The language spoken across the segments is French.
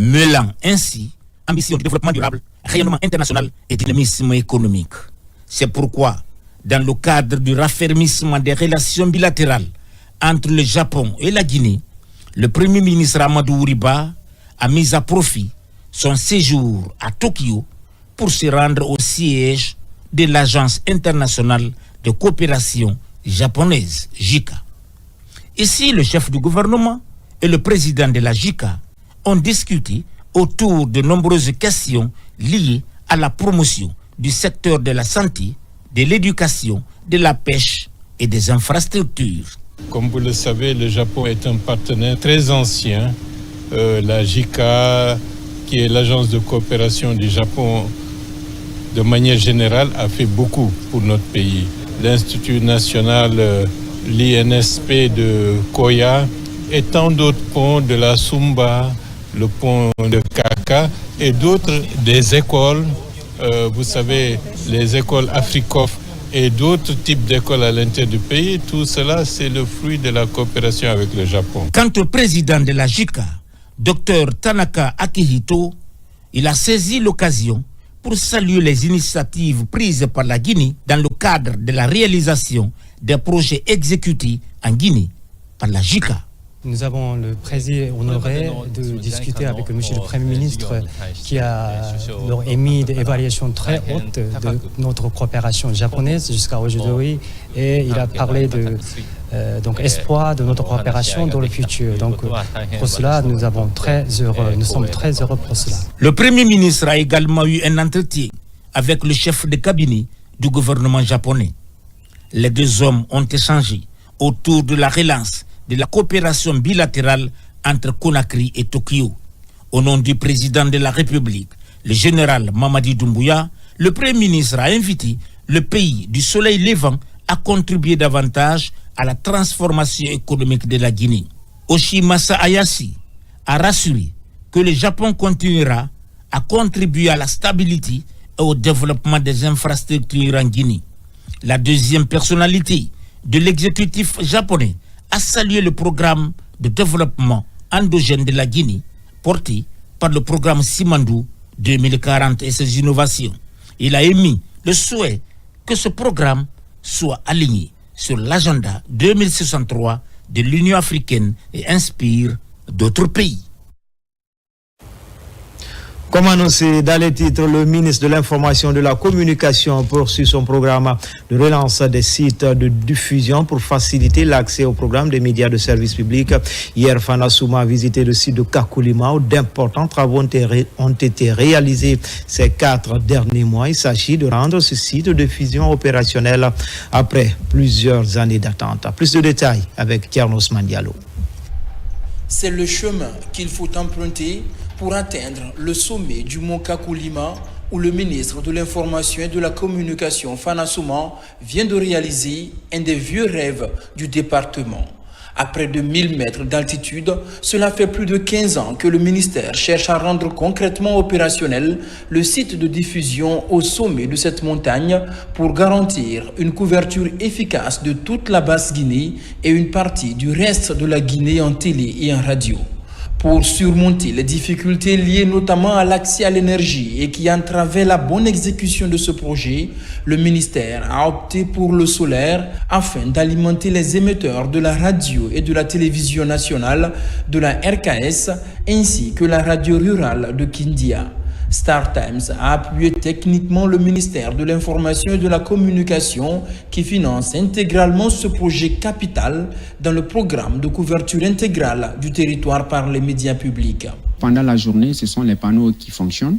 mêlant ainsi ambition de développement durable, rayonnement international et dynamisme économique. C'est pourquoi, dans le cadre du raffermissement des relations bilatérales entre le Japon et la Guinée, le Premier ministre Amadou Ouriba a mis à profit son séjour à Tokyo pour se rendre au siège de l'Agence internationale de coopération japonaise, JICA. Ici, le chef du gouvernement et le président de la JICA ont discuté autour de nombreuses questions liées à la promotion du secteur de la santé, de l'éducation, de la pêche et des infrastructures. Comme vous le savez, le Japon est un partenaire très ancien. La JICA, qui est l'agence de coopération du Japon, de manière générale, a fait beaucoup pour notre pays. L'Institut national, l'INSP de Koya, et tant d'autres ponts de la Sumba, le pont de Kaka et d'autres des écoles, vous savez, les écoles Africof et d'autres types d'écoles à l'intérieur du pays. Tout cela, c'est le fruit de la coopération avec le Japon. Quant au président de la JICA, Dr Tanaka Akihito, il a saisi l'occasion pour saluer les initiatives prises par la Guinée dans le cadre de la réalisation des projets exécutés en Guinée par la JICA. Nous avons le plaisir honoré de discuter avec M. le Premier ministre qui a émis des évaluations très hautes de notre coopération japonaise jusqu'à aujourd'hui et il a parlé de espoir de notre coopération dans le futur. Donc pour cela, nous sommes très heureux pour cela. Le Premier ministre a également eu un entretien avec le chef de cabinet du gouvernement japonais. Les deux hommes ont échangé autour de la relance de la coopération bilatérale entre Conakry et Tokyo. Au nom du président de la République, le général Mamadi Doumbouya, le Premier ministre a invité le pays du soleil levant à contribuer davantage à la transformation économique de la Guinée. Oshimasa Ayasi a rassuré que le Japon continuera à contribuer à la stabilité et au développement des infrastructures en Guinée. La deuxième personnalité de l'exécutif japonais a salué le programme de développement endogène de la Guinée porté par le programme Simandou 2040 et ses innovations. Il a émis le souhait que ce programme soit aligné sur l'agenda 2063 de l'Union africaine et inspire d'autres pays. Comme annoncé dans les titres, le ministre de l'Information et de la Communication poursuit son programme de relance des sites de diffusion pour faciliter l'accès au programme des médias de service public. Hier, Fana Souma a visité le site de Kakulima où d'importants travaux ont été réalisés ces 4 derniers mois. Il s'agit de rendre ce site de diffusion opérationnel après plusieurs années d'attente. Plus de détails avec Tiernos Mandialo. C'est le chemin qu'il faut emprunter pour atteindre le sommet du mont Kakulima où le ministre de l'Information et de la Communication, Fana Souma, vient de réaliser un des vieux rêves du département. À près de 1000 mètres d'altitude, cela fait plus de 15 ans que le ministère cherche à rendre concrètement opérationnel le site de diffusion au sommet de cette montagne pour garantir une couverture efficace de toute la Basse-Guinée et une partie du reste de la Guinée en télé et en radio. Pour surmonter les difficultés liées notamment à l'accès à l'énergie et qui entravaient la bonne exécution de ce projet, le ministère a opté pour le solaire afin d'alimenter les émetteurs de la radio et de la télévision nationale, de la RKS ainsi que la radio rurale de Kindia. Star Times a appuyé techniquement le ministère de l'Information et de la Communication qui finance intégralement ce projet capital dans le programme de couverture intégrale du territoire par les médias publics. Pendant la journée, ce sont les panneaux qui fonctionnent,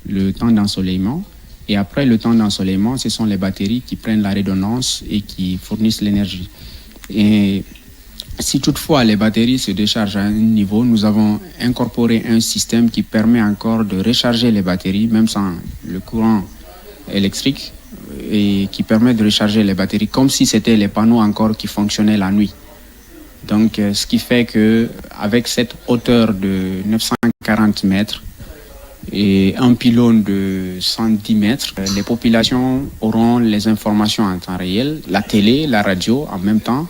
le temps d'ensoleillement. Et après le temps d'ensoleillement, ce sont les batteries qui prennent la redondance et qui fournissent l'énergie. Et si toutefois les batteries se déchargent à un niveau, nous avons incorporé un système qui permet encore de recharger les batteries, même sans le courant électrique, et qui permet de recharger les batteries comme si c'était les panneaux encore qui fonctionnaient la nuit. Donc, ce qui fait qu'avec cette hauteur de 940 mètres et un pylône de 110 mètres, les populations auront les informations en temps réel, la télé, la radio en même temps,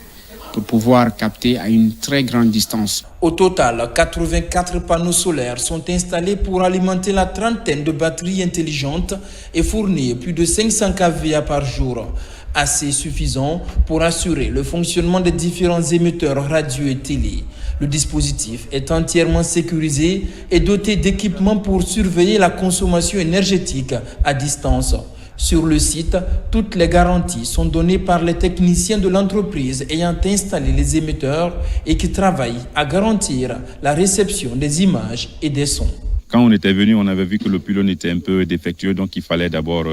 pour pouvoir capter à une très grande distance. Au total, 84 panneaux solaires sont installés pour alimenter la trentaine de batteries intelligentes et fournir plus de 500 kVA par jour. Assez suffisant pour assurer le fonctionnement des différents émetteurs radio et télé. Le dispositif est entièrement sécurisé et doté d'équipements pour surveiller la consommation énergétique à distance. Sur le site, toutes les garanties sont données par les techniciens de l'entreprise ayant installé les émetteurs et qui travaillent à garantir la réception des images et des sons. Quand on était venu, on avait vu que le pylône était un peu défectueux, donc il fallait d'abord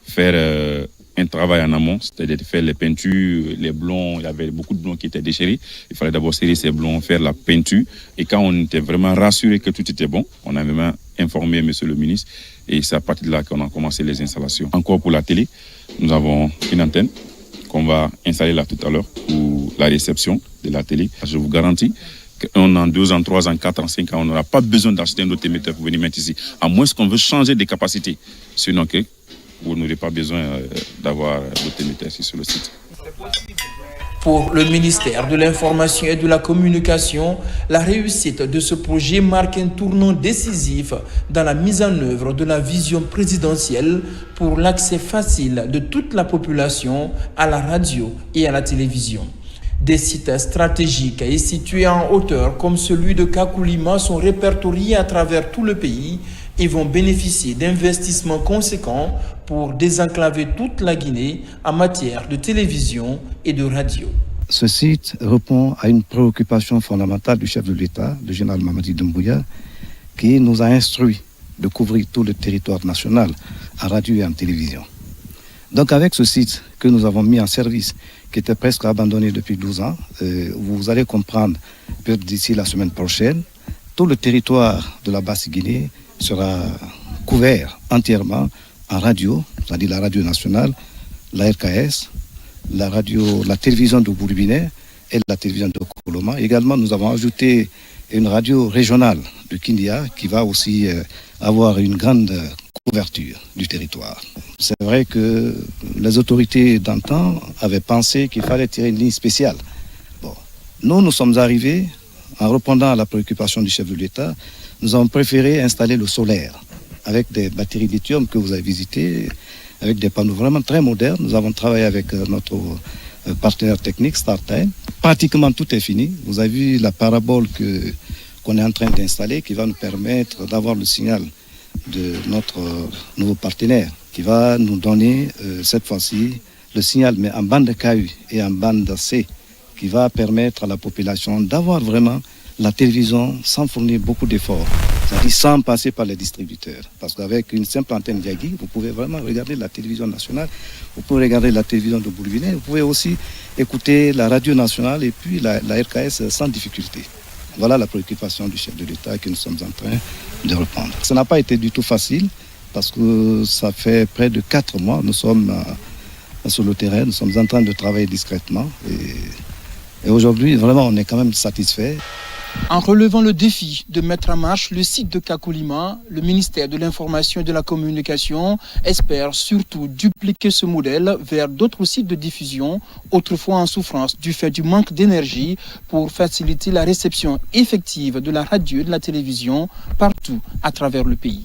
faire un travail en amont, c'est-à-dire faire les peintures, les blonds, il y avait beaucoup de blonds qui étaient déchirés. Il fallait d'abord serrer ces blonds, faire la peinture. Et quand on était vraiment rassuré que tout était bon, on a vraiment informé monsieur le ministre et c'est à partir de là qu'on a commencé les installations. Encore pour la télé, nous avons une antenne qu'on va installer là tout à l'heure pour la réception de la télé. Je vous garantis qu'un an, 2 ans, 3 ans, 4 ans, 5 ans, on n'aura pas besoin d'acheter un autre émetteur pour venir mettre ici, à moins qu'on veut changer des capacités. Sinon, vous n'aurez pas besoin d'avoir d'autres émetteurs ici sur le site. Pour le ministère de l'Information et de la Communication, la réussite de ce projet marque un tournant décisif dans la mise en œuvre de la vision présidentielle pour l'accès facile de toute la population à la radio et à la télévision. Des sites stratégiques et situés en hauteur comme celui de Kakulima sont répertoriés à travers tout le pays et vont bénéficier d'investissements conséquents pour désenclaver toute la Guinée en matière de télévision et de radio. Ce site répond à une préoccupation fondamentale du chef de l'État, le général Mamadi Doumbouya, qui nous a instruit de couvrir tout le territoire national en radio et en télévision. Donc avec ce site que nous avons mis en service, qui était presque abandonné depuis 12 ans, vous allez comprendre que d'ici la semaine prochaine, tout le territoire de la Basse-Guinée sera couvert entièrement en radio, c'est-à-dire la radio nationale, la RKS, la télévision de Bourbinet et la télévision de Koloma. Également, nous avons ajouté une radio régionale de Kindia qui va aussi avoir une grande couverture du territoire. C'est vrai que les autorités d'antan avaient pensé qu'il fallait tirer une ligne spéciale. Bon, nous sommes arrivés, en répondant à la préoccupation du chef de l'État, nous avons préféré installer le solaire avec des batteries lithium que vous avez visitées, avec des panneaux vraiment très modernes. Nous avons travaillé avec notre partenaire technique, StarTime. Pratiquement tout est fini. Vous avez vu la parabole qu'on est en train d'installer qui va nous permettre d'avoir le signal de notre nouveau partenaire qui va nous donner cette fois-ci le signal, mais en bande KU et en bande C, qui va permettre à la population d'avoir vraiment la télévision sans fournir beaucoup d'efforts, c'est-à-dire sans passer par les distributeurs. Parce qu'avec une simple antenne Yagi, vous pouvez vraiment regarder la télévision nationale, vous pouvez regarder la télévision de Bourbinet, vous pouvez aussi écouter la radio nationale et puis la RKS sans difficulté. Voilà la préoccupation du chef de l'État que nous sommes en train de reprendre. Ça n'a pas été du tout facile parce que ça fait près de 4 mois, nous sommes sur le terrain, nous sommes en train de travailler discrètement et aujourd'hui, vraiment, on est quand même satisfait. En relevant le défi de mettre en marche le site de Kakulima, le ministère de l'Information et de la Communication espère surtout dupliquer ce modèle vers d'autres sites de diffusion, autrefois en souffrance du fait du manque d'énergie, pour faciliter la réception effective de la radio et de la télévision partout à travers le pays.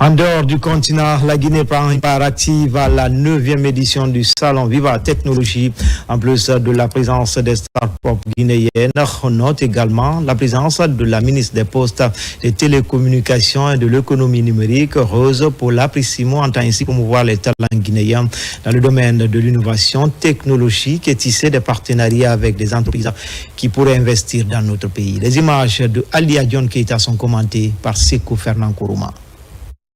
En dehors du continent, la Guinée prend part active à la 9e édition du Salon Viva Technologie. En plus de la présence des start-up guinéennes, on note également la présence de la ministre des Postes, des Télécommunications et de l'Économie numérique, Rose Paula Simon, entend ainsi promouvoir les talents guinéens dans le domaine de l'innovation technologique et tisser des partenariats avec des entreprises qui pourraient investir dans notre pays. Les images de Alia Dion Keita sont commentées par Sekou Fernand Kourouma.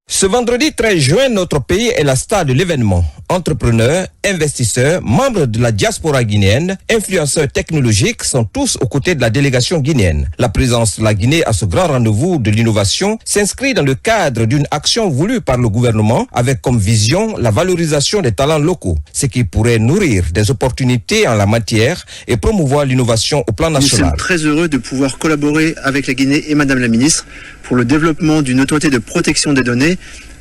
Ce vendredi 13 juin, notre pays est la star de l'événement. Entrepreneurs, investisseurs, membres de la diaspora guinéenne, influenceurs technologiques sont tous aux côtés de la délégation guinéenne. La présence de la Guinée à ce grand rendez-vous de l'innovation s'inscrit dans le cadre d'une action voulue par le gouvernement avec comme vision la valorisation des talents locaux, ce qui pourrait nourrir des opportunités en la matière et promouvoir l'innovation au plan national. Nous sommes très heureux de pouvoir collaborer avec la Guinée et Madame la Ministre pour le développement d'une autorité de protection des données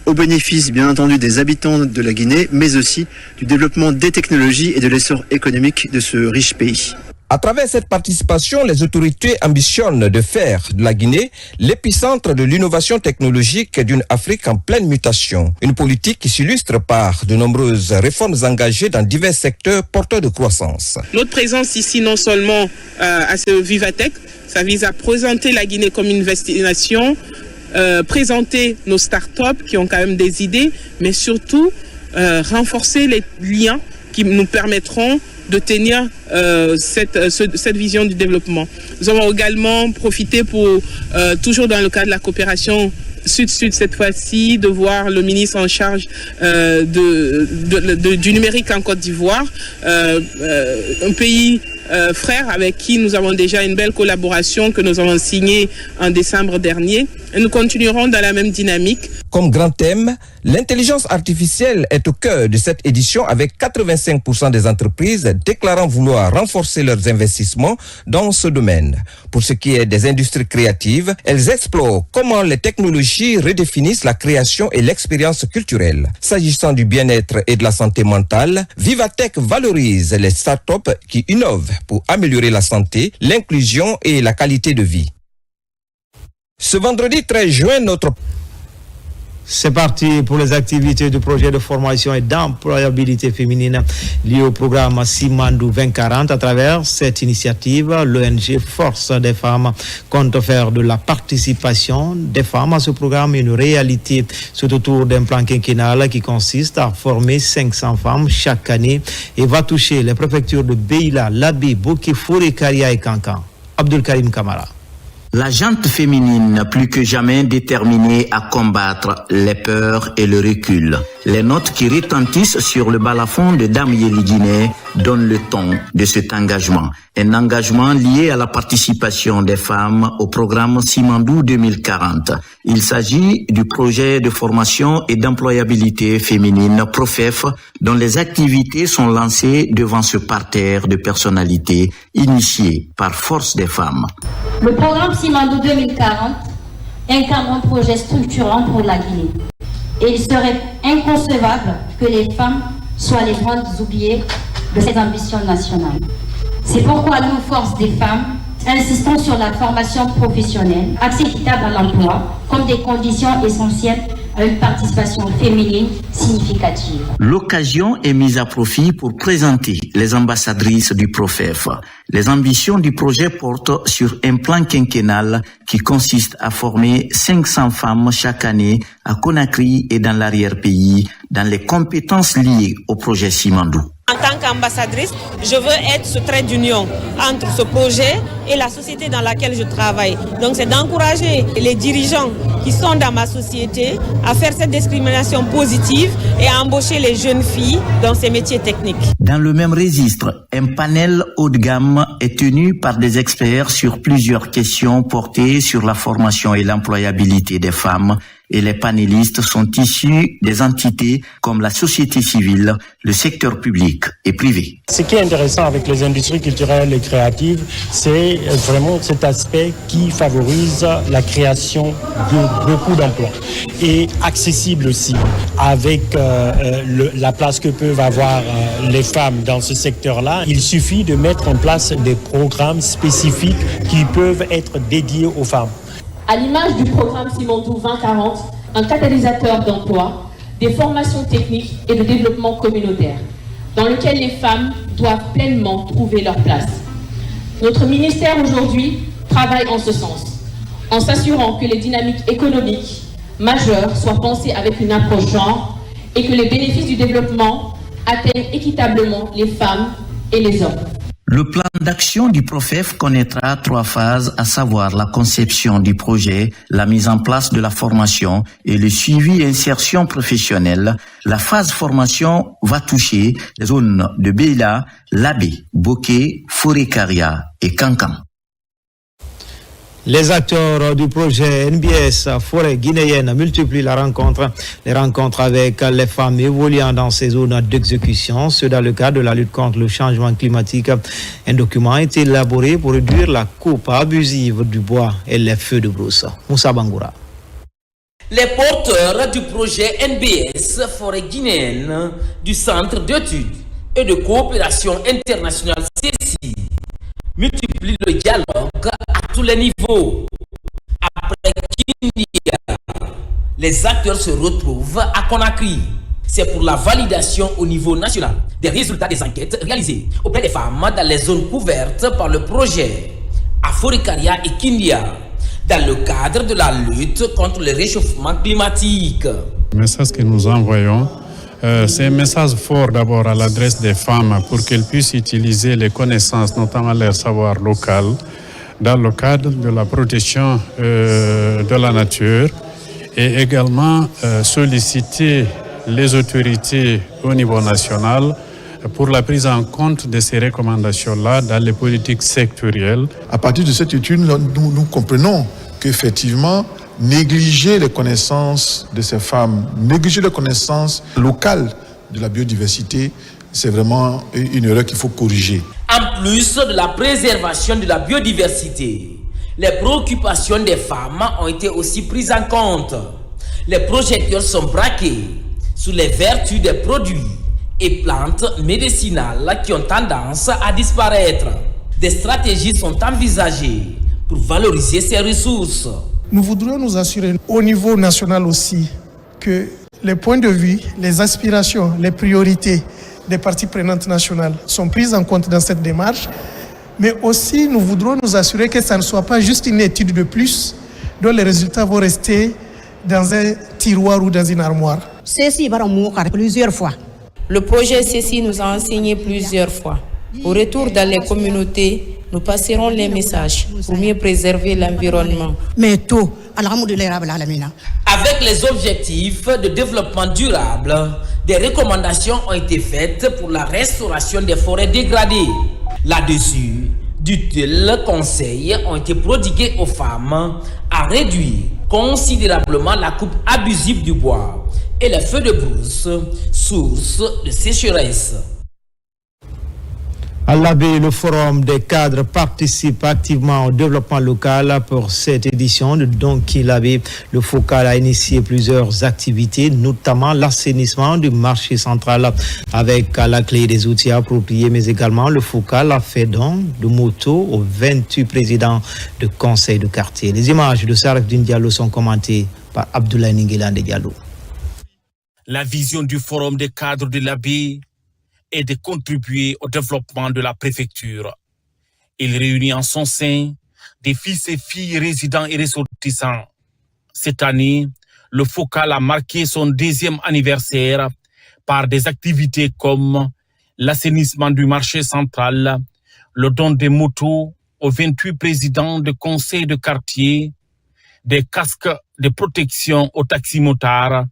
au bénéfice bien entendu des habitants de la Guinée, mais aussi du développement des technologies et de l'essor économique de ce riche pays. À travers cette participation, les autorités ambitionnent de faire de la Guinée l'épicentre de l'innovation technologique d'une Afrique en pleine mutation. Une politique qui s'illustre par de nombreuses réformes engagées dans divers secteurs porteurs de croissance. Notre présence ici, non seulement à ce Vivatech, ça vise à présenter la Guinée comme une destination, présenter nos startups qui ont quand même des idées, mais surtout renforcer les liens qui nous permettront de tenir cette vision du développement. Nous avons également profité pour, toujours dans le cadre de la coopération Sud-Sud cette fois-ci, de voir le ministre en charge du numérique en Côte d'Ivoire, un pays frère avec qui nous avons déjà une belle collaboration que nous avons signée en décembre dernier. Et nous continuerons dans la même dynamique. Comme grand thème, l'intelligence artificielle est au cœur de cette édition avec 85% des entreprises déclarant vouloir renforcer leurs investissements dans ce domaine. Pour ce qui est des industries créatives, elles explorent comment les technologies redéfinissent la création et l'expérience culturelle. S'agissant du bien-être et de la santé mentale, Vivatech valorise les startups qui innovent pour améliorer la santé, l'inclusion et la qualité de vie. Ce vendredi 13 juin, C'est parti pour les activités du projet de formation et d'employabilité féminine lié au programme Simandou 2040. À travers cette initiative, l'ONG Force des femmes compte faire de la participation des femmes à ce programme une réalité. C'est autour d'un plan quinquennal qui consiste à former 500 femmes chaque année et va toucher les préfectures de Beila, Labé, Boké, Foré, Karia et Kankan. Abdul Karim Kamara. La gente féminine, plus que jamais déterminée à combattre les peurs et le recul. Les notes qui retentissent sur le balafon de Dame Yeli Guinée donnent le ton de cet engagement. Un engagement lié à la participation des femmes au programme Simandou 2040. Il s'agit du projet de formation et d'employabilité féminine PROFEF, dont les activités sont lancées devant ce parterre de personnalités initiées par Force des femmes. Le programme Simandou 2040 incarne un projet structurant pour la Guinée. Et il serait inconcevable que les femmes soient les grandes oubliées de cette ambition nationale. C'est pourquoi nous, Force des femmes, insistons sur la formation professionnelle, accès équitable à l'emploi, comme des conditions essentielles à une participation féminine significative. L'occasion est mise à profit pour présenter les ambassadrices du PROFEF. Les ambitions du projet portent sur un plan quinquennal qui consiste à former 500 femmes chaque année à Conakry et dans l'arrière-pays dans les compétences liées au projet Simandou. En tant qu'ambassadrice, je veux être ce trait d'union entre ce projet et la société dans laquelle je travaille. Donc c'est d'encourager les dirigeants qui sont dans ma société à faire cette discrimination positive et à embaucher les jeunes filles dans ces métiers techniques. Dans le même registre, un panel haut de gamme est tenu par des experts sur plusieurs questions portées sur la formation et l'employabilité des femmes. Et les panélistes sont issus des entités comme la société civile, le secteur public et privé. Ce qui est intéressant avec les industries culturelles et créatives, c'est vraiment cet aspect qui favorise la création de beaucoup d'emplois et accessible aussi avec la place que peuvent avoir les femmes dans ce secteur-là. Il suffit de mettre en place des programmes spécifiques qui peuvent être dédiés aux femmes. À l'image du programme Simandou 2040, un catalyseur d'emploi, des formations techniques et de développement communautaire, dans lequel les femmes doivent pleinement trouver leur place. Notre ministère aujourd'hui travaille en ce sens, en s'assurant que les dynamiques économiques majeures soient pensées avec une approche genre et que les bénéfices du développement atteignent équitablement les femmes et les hommes. Le plan d'action du PROFEF connaîtra 3 phases, à savoir la conception du projet, la mise en place de la formation et le suivi et insertion professionnelle. La phase formation va toucher les zones de Beila, Labé, Boké, Foré-Karia et Kankan. Les acteurs du projet NBS Forêt guinéenne multiplient les rencontres avec les femmes évoluant dans ces zones d'exécution. C'est dans le cadre de la lutte contre le changement climatique. Un document a été élaboré pour réduire la coupe abusive du bois et les feux de brousse. Moussa Bangoura. Les porteurs du projet NBS Forêt guinéenne du Centre d'études et de coopération internationale CECI multiplient le dialogue à tous les niveaux. Après Kindia, les acteurs se retrouvent à Conakry. C'est pour la validation au niveau national des résultats des enquêtes réalisées auprès des femmes dans les zones couvertes par le projet à Forikaria et Kindia, dans le cadre de la lutte contre le réchauffement climatique. Le message que nous envoyons, c'est un message fort d'abord à l'adresse des femmes pour qu'elles puissent utiliser les connaissances, notamment leur savoir local, dans le cadre de la protection de la nature et également solliciter les autorités au niveau national pour la prise en compte de ces recommandations-là dans les politiques sectorielles. À partir de cette étude, nous comprenons qu'effectivement, négliger les connaissances de ces femmes, négliger les connaissances locales de la biodiversité, c'est vraiment une erreur qu'il faut corriger. En plus de la préservation de la biodiversité, les préoccupations des femmes ont été aussi prises en compte. Les projecteurs sont braqués sur les vertus des produits et plantes médicinales qui ont tendance à disparaître. Des stratégies sont envisagées pour valoriser ces ressources. Nous voudrions nous assurer au niveau national aussi que les points de vue, les aspirations, les priorités des parties prenantes nationales sont prises en compte dans cette démarche, mais aussi nous voudrons nous assurer que ça ne soit pas juste une étude de plus dont les résultats vont rester dans un tiroir ou dans une armoire. Ceci va mourir plusieurs fois. Le projet CECI nous a enseigné plusieurs fois. Au retour dans les communautés, nous passerons les messages pour mieux préserver l'environnement. Mais tout, avec les objectifs de développement durable, des recommandations ont été faites pour la restauration des forêts dégradées. Là-dessus, d'utiles conseils ont été prodigués aux femmes à réduire considérablement la coupe abusive du bois et les feux de brousse, source de sécheresse. À l'Abbé, le Forum des cadres participe activement au développement local. Pour cette édition de Donkey l'Abbé, le FOCAL a initié plusieurs activités, notamment l'assainissement du marché central avec à la clé des outils appropriés, mais également le FOCAL a fait don de motos aux 28 présidents de conseils de quartier. Les images de Sarafdine Diallo sont commentées par Abdoulaye Ninguelande Diallo. La vision du Forum des cadres de l'Abbé et de contribuer au développement de la préfecture. Il réunit en son sein des fils et filles résidents et ressortissants. Cette année, le FOCAL a marqué son 2e anniversaire par des activités comme l'assainissement du marché central, le don des motos aux 28 présidents de conseils de quartier, des casques de protection aux taximotards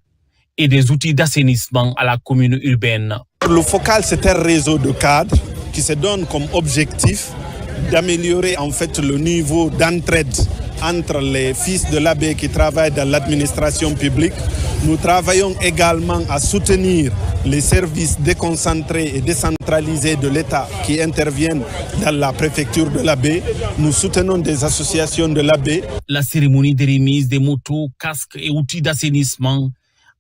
et des outils d'assainissement à la commune urbaine. Le FOCAL, c'est un réseau de cadres qui se donne comme objectif d'améliorer en fait le niveau d'entraide entre les fils de l'Abbé qui travaillent dans l'administration publique. Nous travaillons également à soutenir les services déconcentrés et décentralisés de l'État qui interviennent dans la préfecture de l'Abbé. Nous soutenons des associations de l'Abbé. La cérémonie de remise des motos, casques et outils d'assainissement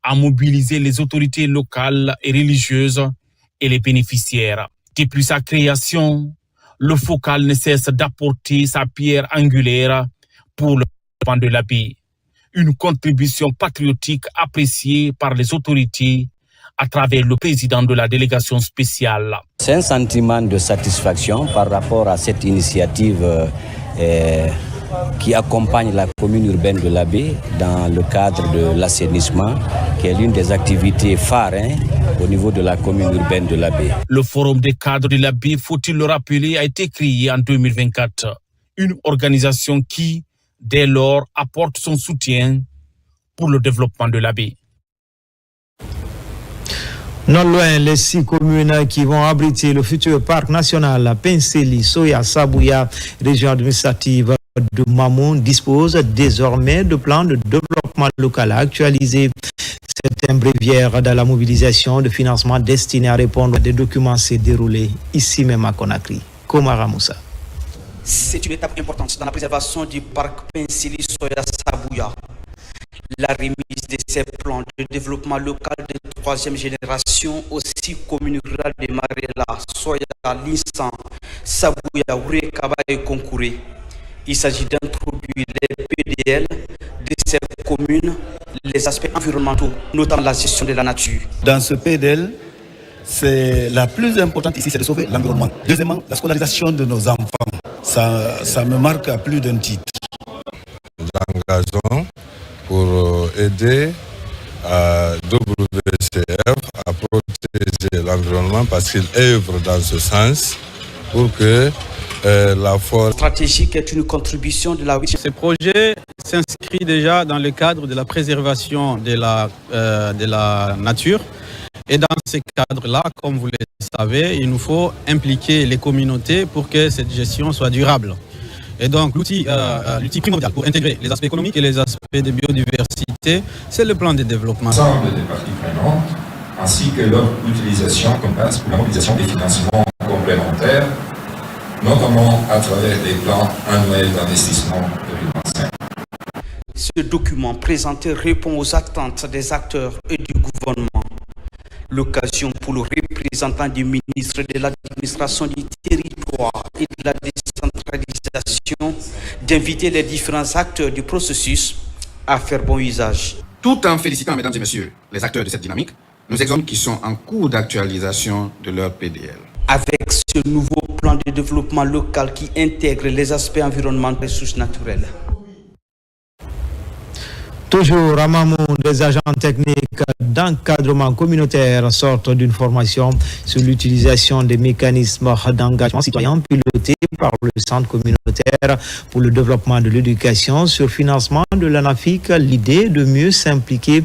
a mobilisé les autorités locales et religieuses et les bénéficiaires. Depuis sa création, le FOCAL ne cesse d'apporter sa pierre angulaire pour le développement de l'Abbé. Une contribution patriotique appréciée par les autorités à travers le président de la délégation spéciale. C'est un sentiment de satisfaction par rapport à cette initiative qui accompagne la commune urbaine de l'Abbé dans le cadre de l'assainissement, qui est l'une des activités phares au niveau de la commune urbaine de l'Abbé. Le Forum des cadres de l'Abbé, faut-il le rappeler, a été créé en 2024. Une organisation qui, dès lors, apporte son soutien pour le développement de l'Abbé. Non loin, les 6 communes qui vont abriter le futur parc national Penseli, Soya, Sabouya, région administrative de Mamoun, disposent désormais de plans de développement local actualisés. Cette bréviaire dans la mobilisation de financement destinée à répondre à des documents s'est déroulée ici même à Conakry. Komara Moussa. C'est une étape importante dans la préservation du parc Penseli Soya Sabouya. La remise de ces plans de développement local de troisième génération aux 6 communes rurales de Marela, Soya, Lissan, Sabouya, Ouré, Kaba et Konkouré. Il s'agit d'introduire les PDL de ces communes, les aspects environnementaux, notamment la gestion de la nature. Dans ce PDL, c'est la plus importante ici, c'est de sauver l'environnement. Deuxièmement, la scolarisation de nos enfants. Ça me marque à plus d'un titre. Nous engageons pour aider à WCF à protéger l'environnement parce qu'il œuvre dans ce sens pour que la forêt stratégique est une contribution de la... Ce projet s'inscrit déjà dans le cadre de la préservation de la nature. Et dans ce cadre-là, comme vous le savez, il nous faut impliquer les communautés pour que cette gestion soit durable. Et donc l'outil primordial pour intégrer les aspects économiques et les aspects de biodiversité, c'est le plan de développement. L'ensemble des parties prenantes, ainsi que leur utilisation comme base pour la mobilisation des financements complémentaires, notamment à travers les plans annuels d'investissement 2025. Ce document présenté répond aux attentes des acteurs et du gouvernement. L'occasion pour le représentant du ministre de l'administration du territoire et de la décentralisation d'inviter les différents acteurs du processus à faire bon usage. Tout en félicitant, mesdames et messieurs, les acteurs de cette dynamique, nous exhortons qui sont en cours d'actualisation de leur PDL. Avec ce nouveau plan de développement local qui intègre les aspects environnementaux et ressources naturelles. Toujours à Mamou, des agents techniques d'encadrement communautaire sortent d'une formation sur l'utilisation des mécanismes d'engagement citoyen pilotés par le Centre communautaire pour le développement de l'éducation sur financement de l'ANAFIC. L'idée de mieux s'impliquer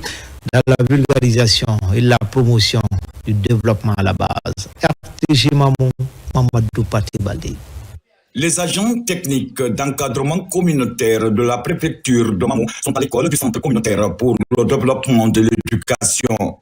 dans la vulgarisation et la promotion du développement à la base. RTG Mamou, Mamadou Paté Baldé. Les agents techniques d'encadrement communautaire de la préfecture de Mamou sont à l'école du Centre communautaire pour le développement de l'éducation.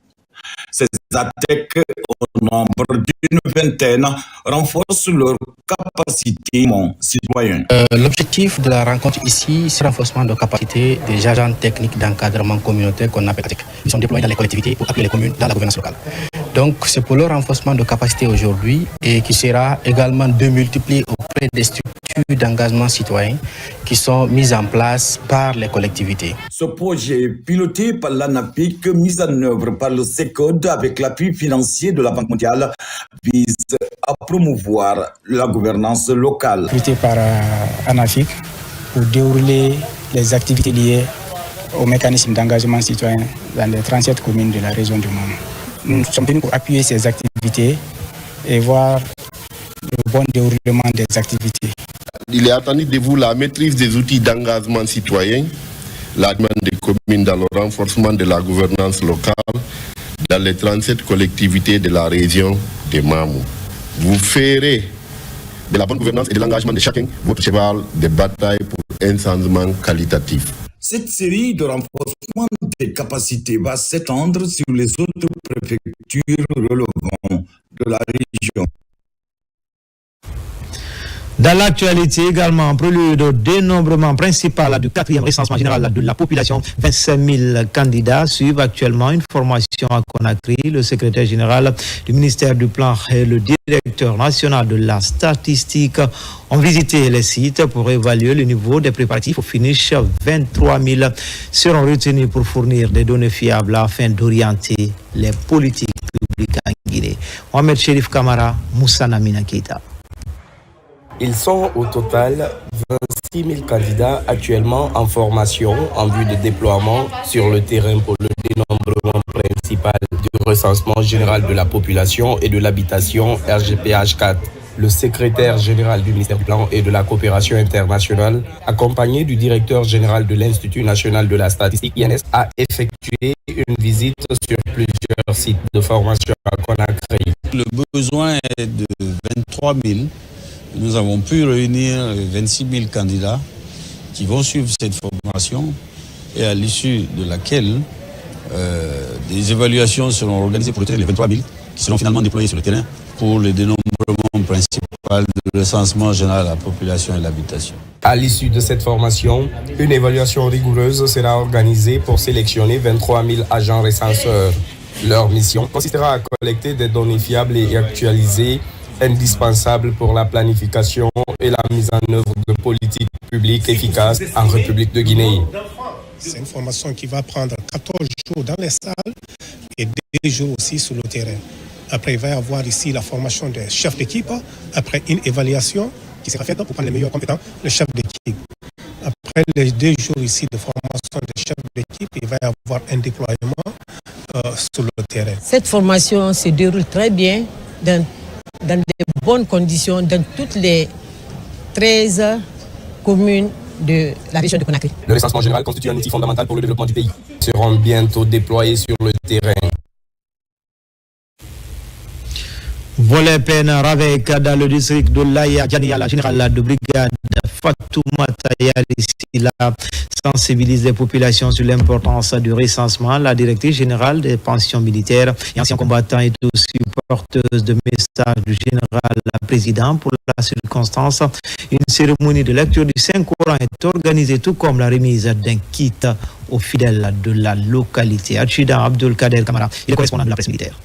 Ces ATEC, au nombre d'une vingtaine, renforcent leur capacité citoyenne. L'objectif de la rencontre ici, c'est le renforcement de capacité des agents techniques d'encadrement communautaire qu'on appelle ATEC. Ils sont déployés dans les collectivités pour appuyer les communes dans la gouvernance locale. Donc, c'est pour leur renforcement de capacité aujourd'hui et qui sera également démultiplié auprès des structures d'engagement citoyen qui sont mises en place par les collectivités. Ce projet, piloté par l'ANAPIC, mis en œuvre par le CECOD avec l'appui financier de la Banque mondiale, vise à promouvoir la gouvernance locale. Piloté par ANAFIC pour dérouler les activités liées au mécanisme d'engagement citoyen dans les 37 communes de la région du Mamou. Nous sommes venus pour appuyer ces activités et voir le bon déroulement des activités. Il est attendu de vous la maîtrise des outils d'engagement citoyen, la demande des communes dans le renforcement de la gouvernance locale dans les 37 collectivités de la région de Mamou. Vous ferez de la bonne gouvernance et de l'engagement de chacun votre cheval de bataille pour un changement qualitatif. Cette série de renforcement des capacités va s'étendre sur les autres préfectures relevant de la région. Dans l'actualité également, en prélude au dénombrement principal du 4e recensement général de la population, 25 000 candidats suivent actuellement une formation à Conakry. Le secrétaire général du ministère du Plan et le directeur national de la statistique ont visité les sites pour évaluer le niveau des préparatifs au finish. 23 000 seront retenus pour fournir des données fiables afin d'orienter les politiques publiques en Guinée. Mohamed Chérif Kamara, Moussa Namina Keita. Ils sont au total 26 000 candidats actuellement en formation en vue de déploiement sur le terrain pour le dénombrement principal du recensement général de la population et de l'habitation RGPH4. Le secrétaire général du ministère du Plan et de la coopération internationale, accompagné du directeur général de l'Institut national de la statistique INS, a effectué une visite sur plusieurs sites de formation à Conakry. Le besoin est de 23 000. Nous avons pu réunir 26 000 candidats qui vont suivre cette formation et à l'issue de laquelle des évaluations seront organisées pour le terrain, les 23 000 qui seront finalement déployés sur le terrain pour le dénombrement principal du recensement général de la population et de l'habitation. À l'issue de cette formation, une évaluation rigoureuse sera organisée pour sélectionner 23 000 agents recenseurs. Leur mission consistera à collecter des données fiables et actualisées, indispensables pour la planification et la mise en œuvre de politiques publiques efficaces en République de Guinée. C'est une formation qui va prendre 14 jours dans les salles et 2 jours aussi sur le terrain. Après, il va y avoir ici la formation des chefs d'équipe. Après, une évaluation qui sera faite pour prendre les meilleurs compétents, le chef d'équipe. Après les 2 jours ici de formation des chefs d'équipe, il va y avoir un déploiement sur le terrain. Cette formation se déroule très bien dans de bonnes conditions dans toutes les 13 communes de la région de Conakry. Le recensement général constitue un outil fondamental pour le développement du pays. Ils seront bientôt déployés sur le terrain. Volet PNR avec dans le district de l'Aïa, la générale de brigade Fatoumata Yarisila sensibilise les populations sur l'importance du recensement. La directrice générale des pensions militaires et anciens combattants est aussi porteuse de messages du général président pour la circonstance. Une cérémonie de lecture du Saint-Coran est organisée, tout comme la remise d'un kit aux fidèles de la localité. Achida Abdul Kader Kamara, il est correspondant de la presse militaire.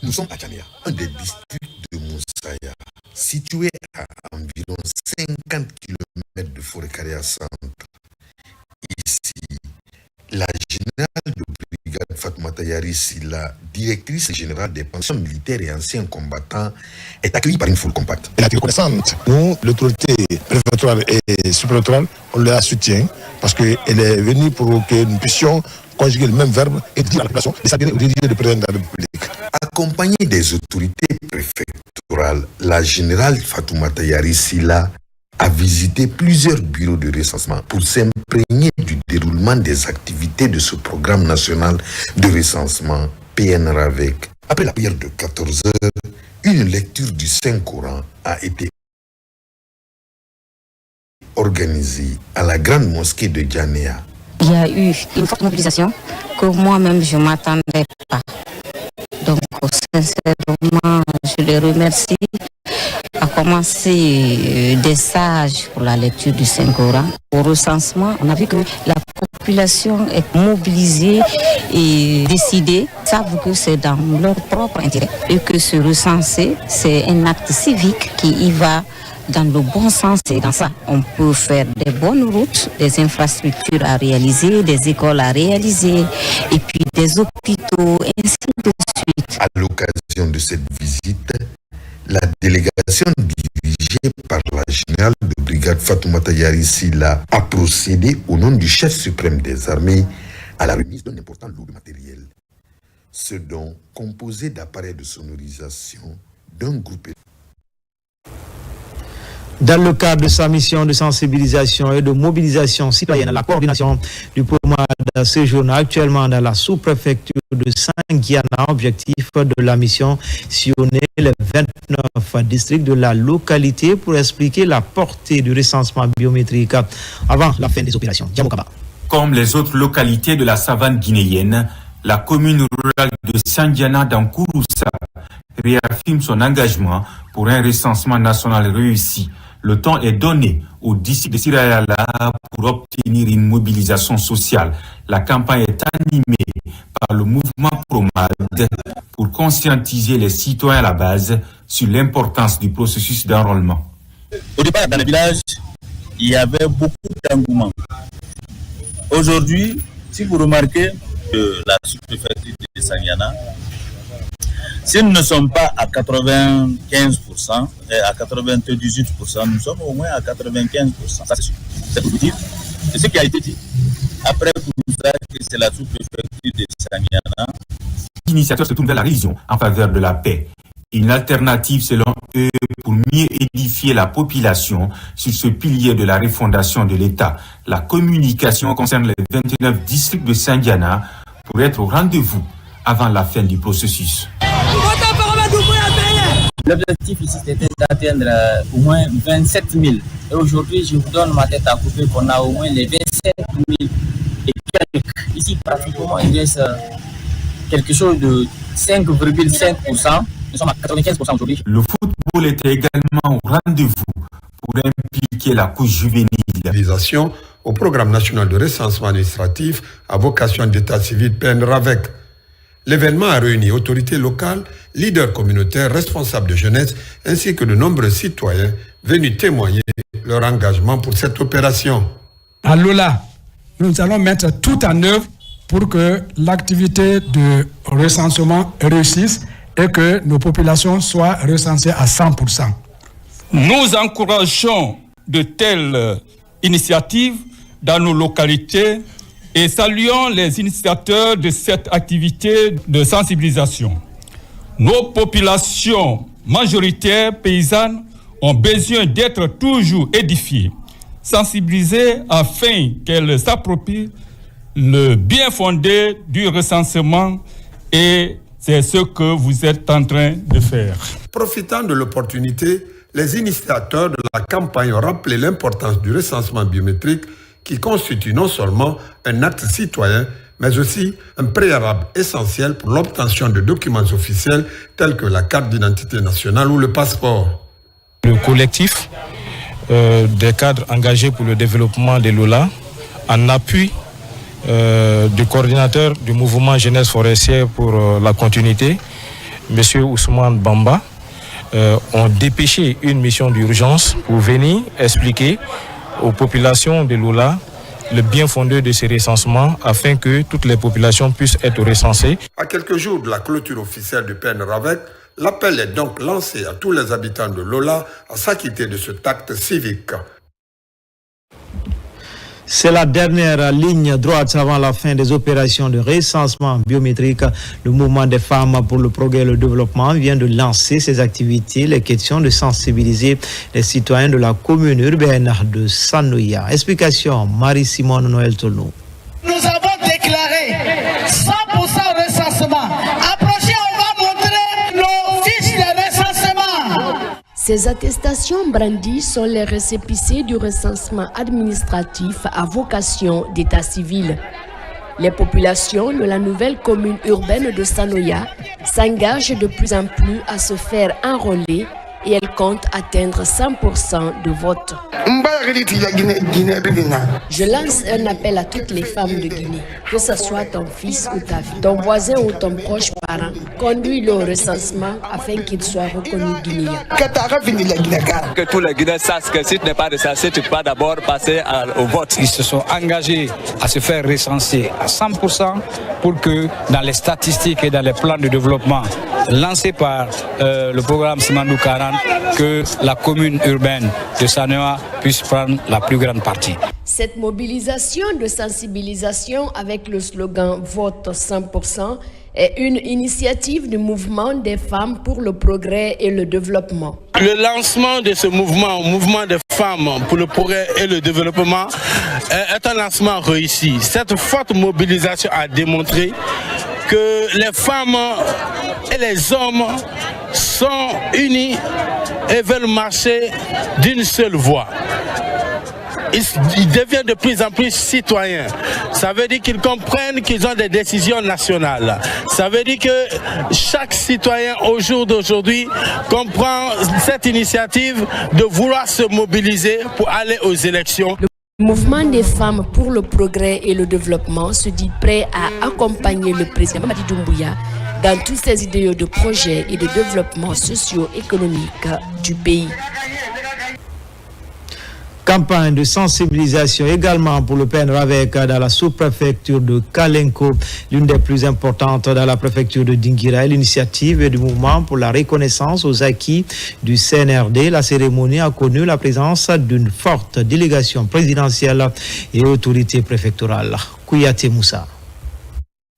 Nous sommes à Djamia, un des districts de Moussaya, situé à environ 50 km de Forêt-Carrière Centre. Ici, la générale de brigade Fatoumata Yarissi, la directrice générale des pensions militaires et anciens combattants, est accueillie par une foule compacte. Elle est reconnaissante. Nous, l'autorité préfectorale et supérieure, on la soutient parce qu'elle est venue pour que nous puissions conjuguer le même verbe et dire à la population de s'adhérer au dirigeant du président de la République. Accompagnée des autorités préfectorales, la générale Fatoumata Yarissi a visité plusieurs bureaux de recensement pour s'imprégner du déroulement des activités de ce programme national de recensement PNRAVEC. Après la prière de 14 heures, une lecture du Saint-Coran a été organisée à la grande mosquée de Djamia. Il y a eu une forte mobilisation que moi-même je ne m'attendais pas. Donc, sincèrement, je les remercie. A commencé des sages pour la lecture du Saint-Coran. Au recensement, on a vu que la population est mobilisée et décidée, savent que c'est dans leur propre intérêt et que se recenser, c'est un acte civique qui y va dans le bon sens. Et dans ça, on peut faire des bonnes routes, des infrastructures à réaliser, des écoles à réaliser, et puis des hôpitaux, ainsi de suite. À l'occasion de cette visite, la délégation dirigée par la générale de brigade Fatoumata Yarissi a procédé au nom du chef suprême des armées à la remise d'un important lot de matériel. Ce don, composé d'appareils de sonorisation, d'un groupe. Dans le cadre de sa mission de sensibilisation et de mobilisation citoyenne, la coordination du POMAD séjourne actuellement dans la sous-préfecture de Sanguiana. Objectif de la mission, sillonner les 29 districts de la localité pour expliquer la portée du recensement biométrique avant la fin des opérations. Djamokaba. Comme les autres localités de la savane guinéenne, la commune rurale de Sanguiana dans Kouroussa réaffirme son engagement pour un recensement national réussi. Le temps est donné aux districts de Sirayala pour obtenir une mobilisation sociale. La campagne est animée par le mouvement PROMAD pour conscientiser les citoyens à la base sur l'importance du processus d'enrôlement. Au départ, dans le village, il y avait beaucoup d'engouement. Aujourd'hui, si vous remarquez que la sous-préfecture de Sanguiana, si nous ne sommes pas à 95% et à 98%, nous sommes au moins à 95%. Ça, c'est sûr. C'est pour vous dire. C'est ce qui a été dit. Après Kouroussa, c'est la sous-préfecture de Sanguiana. L'initiateur se tourne vers la religion en faveur de la paix. Une alternative selon eux pour mieux édifier la population sur ce pilier de la refondation de l'État. La communication concerne les 29 districts de Sanguiana pour être au rendez-vous avant la fin du processus. L'objectif ici c'était d'atteindre au moins 27 000. Et aujourd'hui, je vous donne ma tête à couper qu'on a au moins les 27 000 et quelques. Ici, pratiquement, il reste quelque chose de 5,5% nous sommes à 95% aujourd'hui. Le football était également au rendez-vous pour impliquer la couche juvénile. Au programme national de recensement administratif à vocation d'état civil PNRAVEC. L'événement a réuni autorités locales, leaders communautaires, responsables de jeunesse, ainsi que de nombreux citoyens venus témoigner leur engagement pour cette opération. À Lola, nous allons mettre tout en œuvre pour que l'activité de recensement réussisse et que nos populations soient recensées à 100%. Nous encourageons de telles initiatives dans nos localités et saluons les initiateurs de cette activité de sensibilisation. Nos populations majoritaires paysannes ont besoin d'être toujours édifiées, sensibilisées afin qu'elles s'approprient le bien fondé du recensement, et c'est ce que vous êtes en train de faire. Profitant de l'opportunité, les initiateurs de la campagne ont rappelé l'importance du recensement biométrique qui constitue non seulement un acte citoyen, mais aussi un préalable essentiel pour l'obtention de documents officiels tels que la carte d'identité nationale ou le passeport. Le collectif des cadres engagés pour le développement de Lola, en appui du coordinateur du mouvement jeunesse forestière pour la continuité, M. Ousmane Bamba, ont dépêché une mission d'urgence pour venir expliquer aux populations de Lola le bien fondé de ces recensements afin que toutes les populations puissent être recensées. À quelques jours de la clôture officielle du PNRAVEC, l'appel est donc lancé à tous les habitants de Lola à s'acquitter de cet acte civique. C'est la dernière ligne droite avant la fin des opérations de recensement biométrique. Le mouvement des femmes pour le progrès et le développement vient de lancer ses activités. Les questions de sensibiliser les citoyens de la commune urbaine de Sanoya. Explication, Marie-Simone Noël Tolno. Nous avons déclaré 100% recensement. Approchez, on va montrer nos fiches de recensement. Ces attestations brandies sont les récépissés du recensement administratif à vocation d'état civil. Les populations de la nouvelle commune urbaine de Sanoya s'engagent de plus en plus à se faire enrôler et elles comptent atteindre 100% de vote. Je lance un appel à toutes les femmes de Guinée, que ce soit ton fils ou ta fille, ton voisin ou ton proche parent, conduis-le au recensement afin qu'il soit reconnu guinéen. Que tous les Guinéens sachent que si tu n'es pas recensé, tu peux d'abord passer au vote. Ils se sont engagés à se faire recenser à 100% pour que dans les statistiques et dans les plans de développement lancés par le programme Simandou 40, que la commune urbaine de Sanoya puisse prendre la plus grande partie. Cette mobilisation de sensibilisation avec le slogan « Vote 100% » est une initiative du mouvement des femmes pour le progrès et le développement. Le lancement de ce mouvement des femmes pour le progrès et le développement, est un lancement réussi. Cette forte mobilisation a démontré que les femmes et les hommes sont unis et veulent marcher d'une seule voie. Ils deviennent de plus en plus citoyens. Ça veut dire qu'ils comprennent qu'ils ont des décisions nationales. Ça veut dire que chaque citoyen au jour d'aujourd'hui comprend cette initiative de vouloir se mobiliser pour aller aux élections. Le mouvement des femmes pour le progrès et le développement se dit prêt à accompagner le président Mamadi Doumbouya dans tous ses idéaux de projets et de développement socio-économique du pays. Campagne de sensibilisation également pour le PNRAVEC dans la sous-préfecture de Kalenko, l'une des plus importantes dans la préfecture de Dinguiraye. L'initiative du mouvement pour la reconnaissance aux acquis du CNRD. La cérémonie a connu la présence d'une forte délégation présidentielle et autorité préfectorale. Kouyaté Moussa.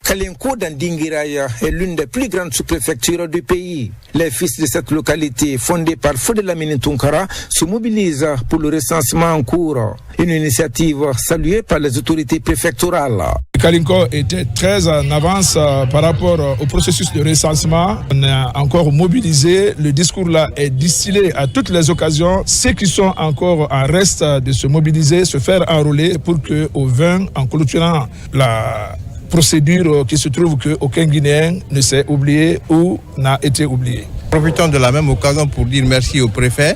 Kalenko dans Dinguiraye est l'une des plus grandes sous-préfectures du pays. Les fils de cette localité, fondée par Fodé Lamine Tunkara, se mobilisent pour le recensement en cours. Une initiative saluée par les autorités préfectorales. Kalenko était très en avance par rapport au processus de recensement. On a encore mobilisé. Le discours là est distillé à toutes les occasions. Ceux qui sont encore en reste de se mobiliser, se faire enrôler pour qu'au 20, en clôturant la procédure qui se trouve qu'aucun Guinéen ne s'est oublié ou n'a été oublié. Profitons de la même occasion pour dire merci au préfet,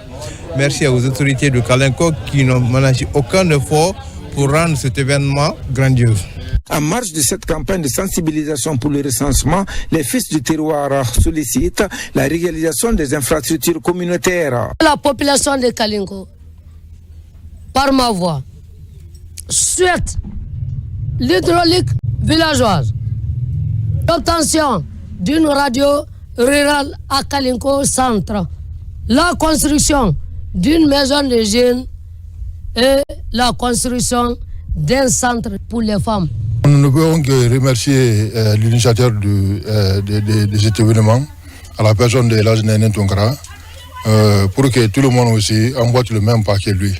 merci aux autorités de Kalinko qui n'ont managé aucun effort pour rendre cet événement grandiose. En marge de cette campagne de sensibilisation pour le recensement, les fils du terroir sollicitent la réalisation des infrastructures communautaires. La population de Kalinko, par ma voix, souhaite l'hydraulique villageoise, l'obtention d'une radio rurale à Kalinko Centre, la construction d'une maison de jeunes et la construction d'un centre pour les femmes. Nous ne pouvons que remercier l'initiateur de cet événement, à la personne de l'âge Néné Tunkara, pour que tout le monde aussi emboîte le même pas que lui.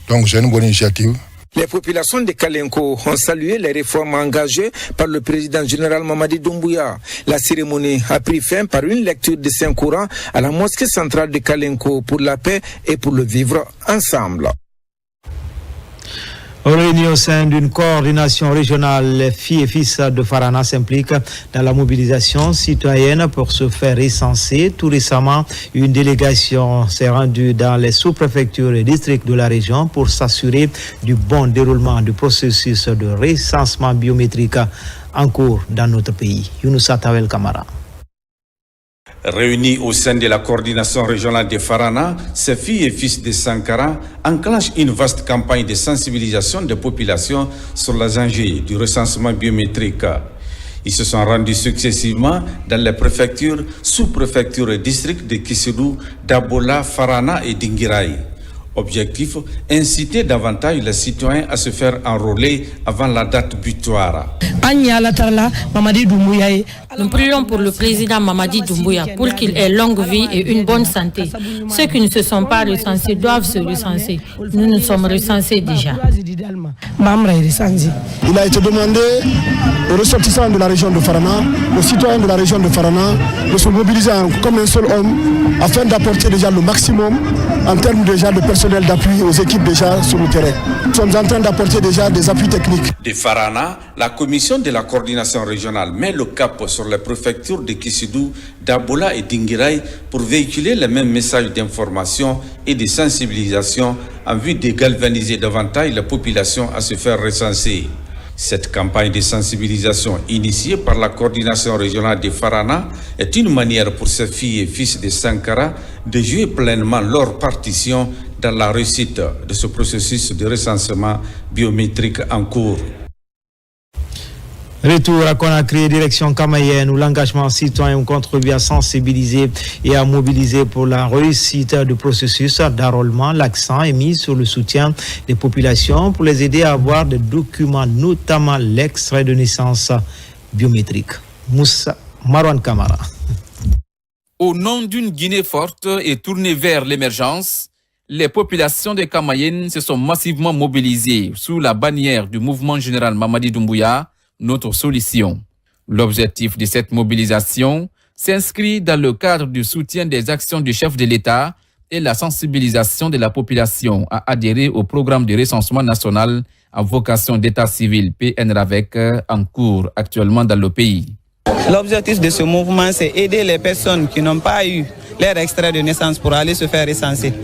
Donc c'est une bonne initiative. Les populations de Kalinko ont salué les réformes engagées par le président général Mamadi Doumbouya. La cérémonie a pris fin par une lecture de Saint-Courant à la mosquée centrale de Kalinko pour la paix et pour le vivre ensemble. Réunis au sein d'une coordination régionale, les filles et fils de Farana s'impliquent dans la mobilisation citoyenne pour se faire recenser. Tout récemment, une délégation s'est rendue dans les sous-préfectures et districts de la région pour s'assurer du bon déroulement du processus de recensement biométrique en cours dans notre pays. Younoussa Tawel Kamara. Réunis au sein de la coordination régionale de Farana, ces filles et fils de Sankara enclenchent une vaste campagne de sensibilisation des populations sur les enjeux du recensement biométrique. Ils se sont rendus successivement dans les préfectures, sous-préfectures et districts de Kissidou, Dabola, Farana et Dingirai. Objectif, inciter davantage les citoyens à se faire enrôler avant la date butoir. Nous prions pour le président Mamadi Doumbouya pour qu'il ait longue vie et une bonne santé. Ceux qui ne se sont pas recensés doivent se recenser. Nous nous sommes recensés déjà. Il a été demandé aux ressortissants de la région de Farana, aux citoyens de la région de Farana, de se mobiliser comme un seul homme afin d'apporter déjà le maximum en termes déjà de personnel d'appui aux équipes déjà sur le terrain. Nous sommes en train d'apporter déjà des appuis techniques. De Farana, la commission de la coordination régionale met le cap sur les préfectures de Kissidou, Dabola et Dingirai pour véhiculer les mêmes messages d'information et de sensibilisation en vue de galvaniser davantage la population à se faire recenser. Cette campagne de sensibilisation initiée par la coordination régionale de Farana est une manière pour ces filles et fils de Sankara de jouer pleinement leur partition dans la réussite de ce processus de recensement biométrique en cours. Retour à Conakry, direction Kamayenne, où l'engagement citoyen contribue à sensibiliser et à mobiliser pour la réussite du processus d'enrôlement. L'accent est mis sur le soutien des populations pour les aider à avoir des documents, notamment l'extrait de naissance biométrique. Moussa Marwan Kamara. Au nom d'une Guinée forte et tournée vers l'émergence, les populations de Kamayenne se sont massivement mobilisées sous la bannière du mouvement général Mamadi Doumbouya, notre solution. L'objectif de cette mobilisation s'inscrit dans le cadre du soutien des actions du chef de l'État et la sensibilisation de la population à adhérer au programme de recensement national à vocation d'état civil PNRAVEC en cours actuellement dans le pays. L'objectif de ce mouvement, c'est aider les personnes qui n'ont pas eu leur extrait de naissance pour aller se faire recenser.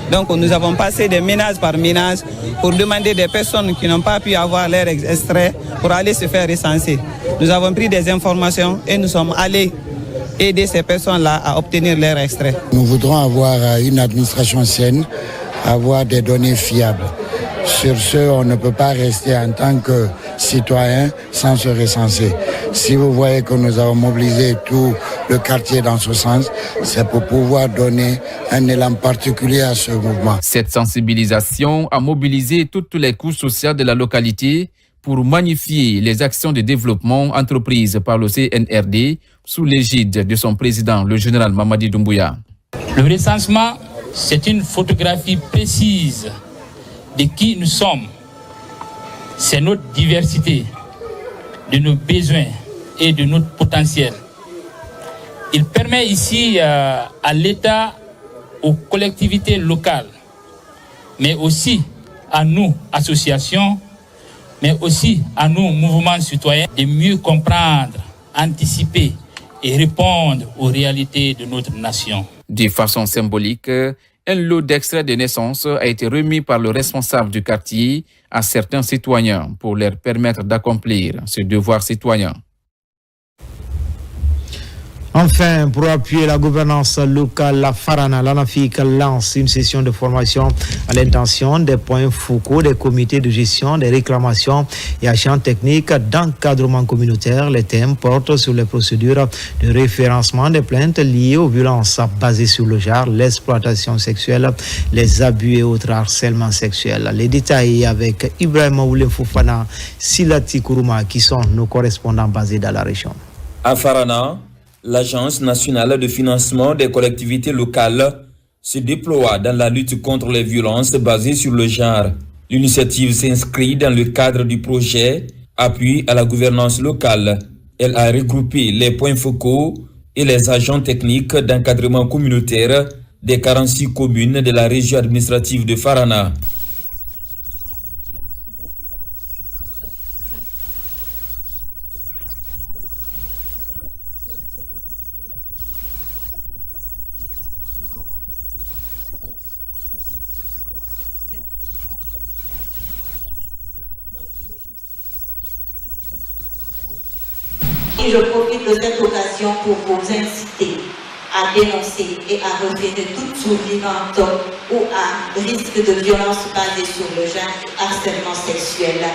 Donc nous avons passé des ménages par ménage pour demander des personnes qui n'ont pas pu avoir leur extrait pour aller se faire recenser. Nous avons pris des informations et nous sommes allés aider ces personnes-là à obtenir leur extrait. Nous voudrons avoir une administration saine, avoir des données fiables. Sur ce, on ne peut pas rester en tant que citoyen sans se recenser. Si vous voyez que nous avons mobilisé tout le quartier dans ce sens, c'est pour pouvoir donner un élan particulier à ce mouvement. Cette sensibilisation a mobilisé toutes les couches sociales de la localité pour magnifier les actions de développement entreprises par le CNRD sous l'égide de son président, le général Mamadi Doumbouya. Le recensement, c'est une photographie précise de qui nous sommes. C'est notre diversité, de nos besoins et de notre potentiel. Il permet ici à l'État, aux collectivités locales, mais aussi à nous, associations, mais aussi à nous, mouvements citoyens, de mieux comprendre, anticiper et répondre aux réalités de notre nation. De façon symbolique, un lot d'extraits de naissance a été remis par le responsable du quartier à certains citoyens pour leur permettre d'accomplir ce devoir citoyen. Enfin, pour appuyer la gouvernance locale, la Farana, l'ANAFIC lance une session de formation à l'intention des points focaux des comités de gestion des réclamations et actions techniques d'encadrement communautaire. Les thèmes portent sur les procédures de référencement des plaintes liées aux violences basées sur le genre, l'exploitation sexuelle, les abus et autres harcèlements sexuels. Les détails avec Ibrahim Oulé Foufana, Silati Kourouma, qui sont nos correspondants basés dans la région. À Farana, l'Agence nationale de financement des collectivités locales se déploie dans la lutte contre les violences basées sur le genre. L'initiative s'inscrit dans le cadre du projet Appui à la gouvernance locale. Elle a regroupé les points focaux et les agents techniques d'encadrement communautaire des 46 communes de la région administrative de Farana. Et je profite de cette occasion pour vous inciter à dénoncer et à repérer toute survivante ou à risque de violence basée sur le genre et harcèlement sexuel.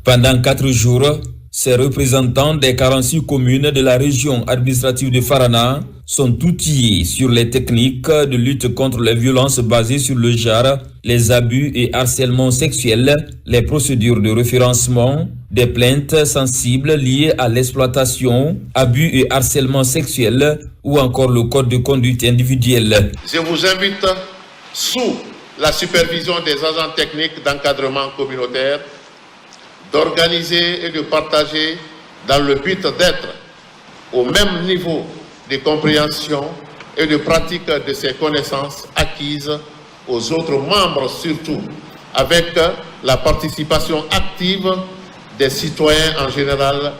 Pendant 4 jours, ces représentants des 46 communes de la région administrative de Farana sont outillés sur les techniques de lutte contre les violences basées sur le genre, les abus et harcèlements sexuels, les procédures de référencement, des plaintes sensibles liées à l'exploitation, abus et harcèlement sexuel ou encore le code de conduite individuelle. Je vous invite, sous la supervision des agents techniques d'encadrement communautaire, d'organiser et de partager dans le but d'être au même niveau de compréhension et de pratique de ces connaissances acquises aux autres membres, surtout avec la participation active des citoyens en général.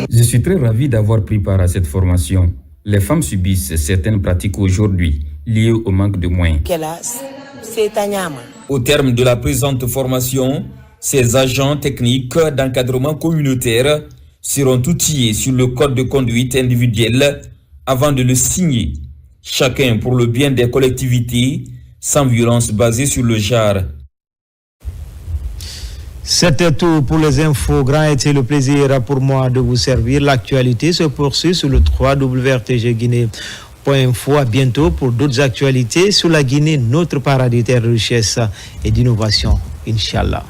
Je suis très ravi d'avoir pris part à cette formation. Les femmes subissent certaines pratiques aujourd'hui liées au manque de moyens. Au terme de la présente formation, ces agents techniques d'encadrement communautaire seront outillés sur le code de conduite individuelle avant de le signer, chacun pour le bien des collectivités, sans violence basée sur le genre. C'était tout pour les infos. Grand était le plaisir pour moi de vous servir. L'actualité se poursuit sur le www.rtgguinée.info. À bientôt pour d'autres actualités sur la Guinée, notre paradis de richesse et d'innovation. Inch'Allah.